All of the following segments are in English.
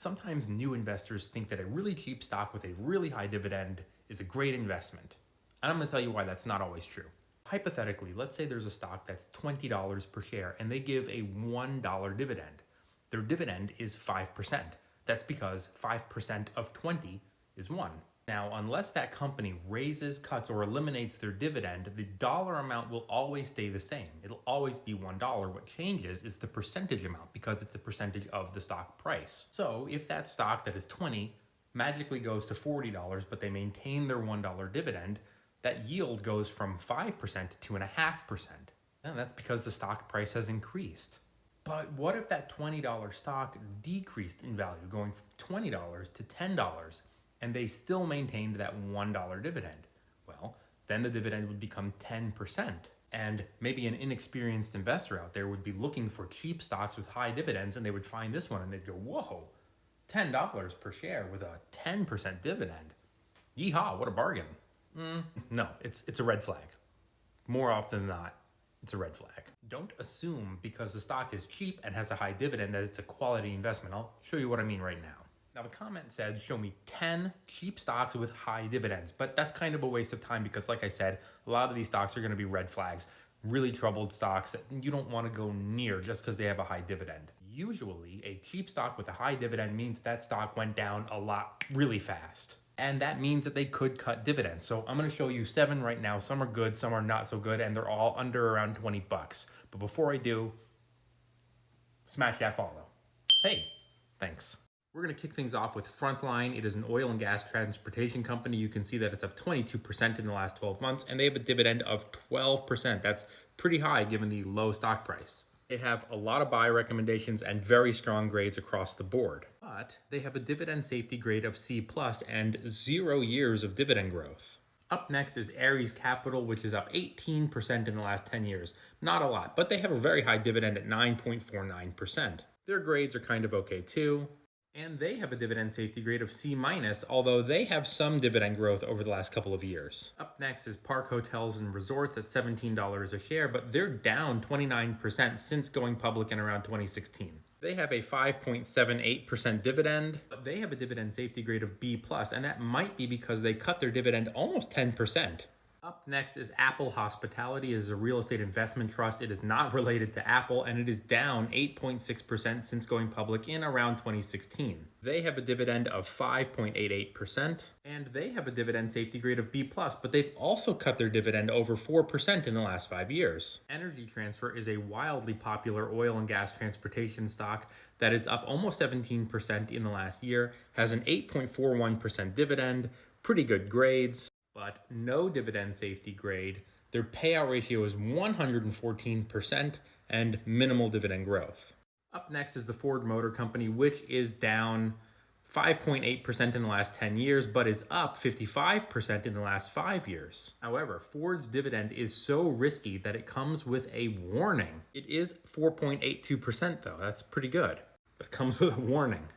Sometimes new investors think that a really cheap stock with a really high dividend is a great investment. And I'm going to tell you why that's not always true. Hypothetically, let's say there's a stock that's $20 per share and they give a $1 dividend. Their dividend is 5%. That's because 5% of 20 is 1. Now, unless that company raises, cuts, or eliminates their dividend, the dollar amount will always stay the same. It'll always be $1. What changes is the percentage amount because it's a percentage of the stock price. So if that stock that is 20 magically goes to $40, but they maintain their $1 dividend, that yield goes from 5% to 2.5%. And that's because the stock price has increased. But what if that $20 stock decreased in value, going from $20 to $10? And they still maintained that $1 dividend? Well, then the dividend would become 10%. And maybe an inexperienced investor out there would be looking for cheap stocks with high dividends, and they would find this one and they'd go, whoa, $10 per share with a 10% dividend. Yeehaw, what a bargain. No, it's a red flag. More often than not, it's a red flag. Don't assume because the stock is cheap and has a high dividend that it's a quality investment. I'll show you what I mean right now. Now, the comment said, show me 10 cheap stocks with high dividends, but that's kind of a waste of time because, like I said, a lot of these stocks are going to be red flags, really troubled stocks that you don't want to go near just because they have a high dividend. Usually, a cheap stock with a high dividend means that stock went down a lot really fast. And that means that they could cut dividends. So I'm going to show you 7 right now. Some are good, some are not so good, and they're all under around 20 bucks. But before I do, smash that follow. Hey, thanks. We're going to kick things off with Frontline. It is an oil and gas transportation company. You can see that it's up 22% in the last 12 months, and they have a dividend of 12%. That's pretty high given the low stock price. They have a lot of buy recommendations and very strong grades across the board. But they have a dividend safety grade of C+ and 0 years of dividend growth. Up next is Ares Capital, which is up 18% in the last 10 years. Not a lot, but they have a very high dividend at 9.49%. Their grades are kind of okay too. And they have a dividend safety grade of C-, although they have some dividend growth over the last couple of years. Up next is Park Hotels and Resorts at $17 a share, but they're down 29% since going public in around 2016. They have a 5.78% dividend, but they have a dividend safety grade of B+, and that might be because they cut their dividend almost 10%. Up next is Apple Hospitality. It is a real estate investment trust. It is not related to Apple, and it is down 8.6% since going public in around 2016. They have a dividend of 5.88%, and they have a dividend safety grade of B+, but they've also cut their dividend over 4% in the last 5 years. Energy Transfer is a wildly popular oil and gas transportation stock that is up almost 17% in the last year, has an 8.41% dividend, pretty good grades, but no dividend safety grade. Their payout ratio is 114% and minimal dividend growth. Up next is the Ford Motor Company, which is down 5.8% in the last 10 years, but is up 55% in the last 5 years. However, Ford's dividend is so risky that it comes with a warning. It is 4.82% though. That's pretty good, but it comes with a warning.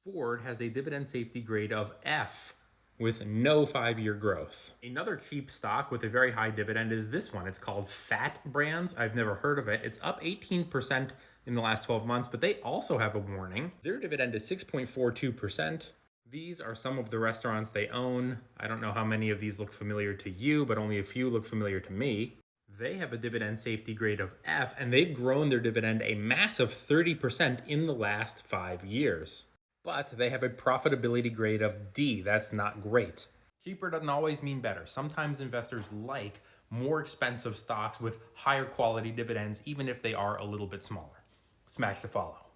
Ford has a dividend safety grade of F, with no 5-year growth. Another cheap stock with a very high dividend is this one. It's called Fat Brands. I've never heard of it. It's up 18% in the last 12 months, but they also have a warning. Their dividend is 6.42%. These are some of the restaurants they own. I don't know how many of these look familiar to you, but only a few look familiar to me. They have a dividend safety grade of F, and they've grown their dividend a massive 30% in the last 5 years. But they have a profitability grade of D. That's not great. Cheaper doesn't always mean better. Sometimes investors like more expensive stocks with higher quality dividends, even if they are a little bit smaller. Smash the follow.